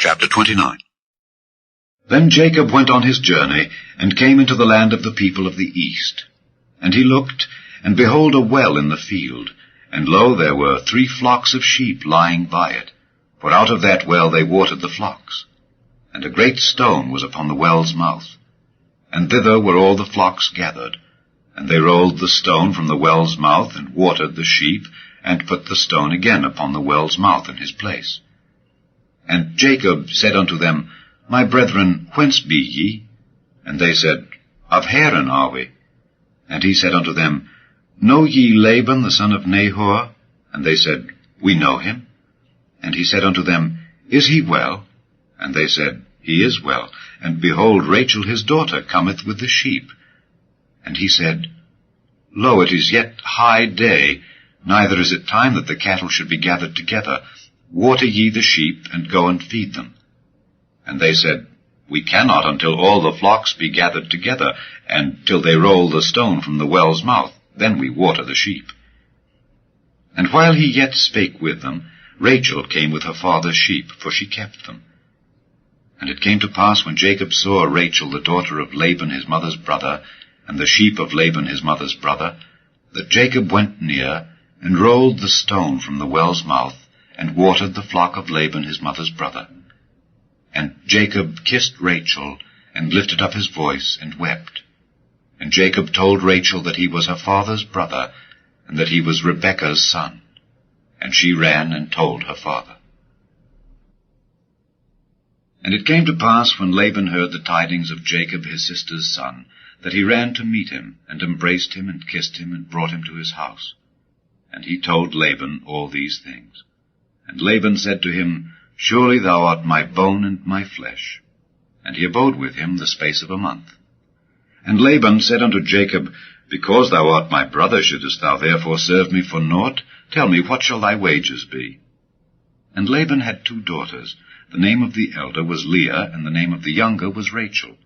Chapter 29. Then Jacob went on his journey, and came into the land of the people of the east. And he looked, and behold a well in the field, and lo, there were 3 flocks of sheep lying by it, for out of that well they watered the flocks. And a great stone was upon the well's mouth, and thither were all the flocks gathered. And they rolled the stone from the well's mouth, and watered the sheep, and put the stone again upon the well's mouth in his place. And Jacob said unto them, My brethren, whence be ye? And they said, Of Haran are we. And he said unto them, Know ye Laban the son of Nahor? And they said, We know him. And he said unto them, Is he well? And they said, He is well. And behold, Rachel his daughter cometh with the sheep. And he said, Lo, it is yet high day, neither is it time that the cattle should be gathered together. Water ye the sheep, and go and feed them. And they said, We cannot until all the flocks be gathered together, and till they roll the stone from the well's mouth, then we water the sheep. And while he yet spake with them, Rachel came with her father's sheep, for she kept them. And it came to pass, when Jacob saw Rachel the daughter of Laban his mother's brother, and the sheep of Laban his mother's brother, that Jacob went near, and rolled the stone from the well's mouth, and watered the flock of Laban his mother's brother. And Jacob kissed Rachel, and lifted up his voice, and wept. And Jacob told Rachel that he was her father's brother, and that he was Rebekah's son. And she ran and told her father. And it came to pass, when Laban heard the tidings of Jacob his sister's son, that he ran to meet him, and embraced him, and kissed him, and brought him to his house. And he told Laban all these things. And Laban said to him, Surely thou art my bone and my flesh. And he abode with him the space of a month. And Laban said unto Jacob, Because thou art my brother, shouldest thou therefore serve me for naught? Tell me, what shall thy wages be? And Laban had 2 daughters. The name of the elder was Leah, and the name of the younger was Rachel.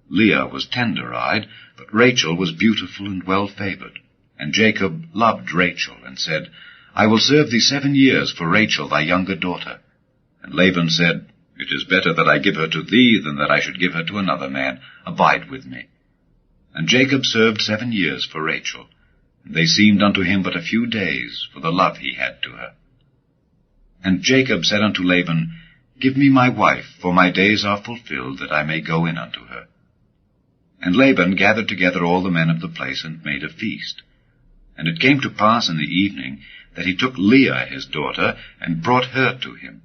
Leah was tender-eyed, but Rachel was beautiful and well-favored. And Jacob loved Rachel, and said, I will serve thee 7 years for Rachel thy younger daughter. And Laban said, It is better that I give her to thee, than that I should give her to another man. Abide with me. And Jacob served 7 years for Rachel, and they seemed unto him but a few days, for the love he had to her. And Jacob said unto Laban, Give me my wife, for my days are fulfilled, that I may go in unto her. And Laban gathered together all the men of the place, and made a feast. And it came to pass in the evening, that he took Leah his daughter, and brought her to him,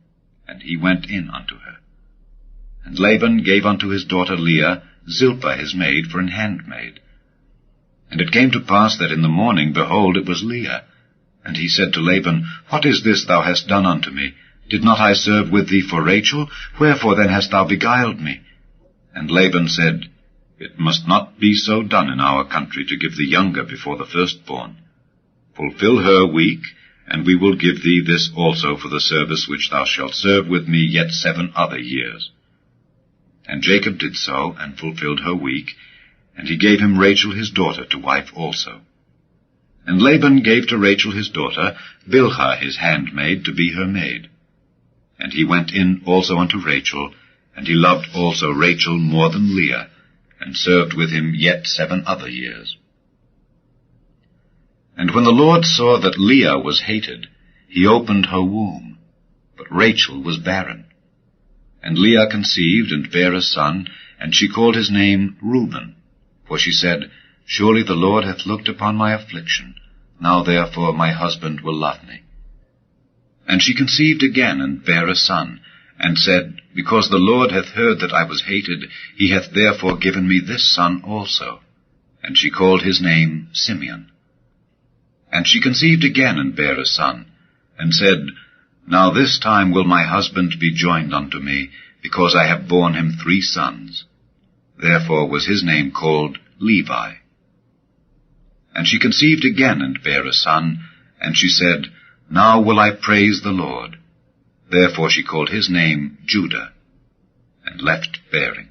and he went in unto her. And Laban gave unto his daughter Leah Zilpah his maid for an handmaid. And it came to pass that in the morning, behold, it was Leah. And he said to Laban, What is this thou hast done unto me? Did not I serve with thee for Rachel? Wherefore then hast thou beguiled me? And Laban said, It must not be so done in our country, to give the younger before the firstborn. Fulfill her week, and we will give thee this also for the service which thou shalt serve with me yet 7 other years. And Jacob did so, and fulfilled her week, and he gave him Rachel his daughter to wife also. And Laban gave to Rachel his daughter Bilhah his handmaid to be her maid. And he went in also unto Rachel, and he loved also Rachel more than Leah, and served with him yet 7 other years. And when the Lord saw that Leah was hated, he opened her womb, but Rachel was barren. And Leah conceived, and bare a son, and she called his name Reuben. For she said, Surely the Lord hath looked upon my affliction, now therefore my husband will love me. And she conceived again, and bare a son, and said, Because the Lord hath heard that I was hated, he hath therefore given me this son also. And she called his name Simeon. And she conceived again, and bare a son, and said, Now this time will my husband be joined unto me, because I have borne him 3 sons. Therefore was his name called Levi. And she conceived again, and bare a son, and she said, Now will I praise the Lord. Therefore she called his name Judah, and left bearing.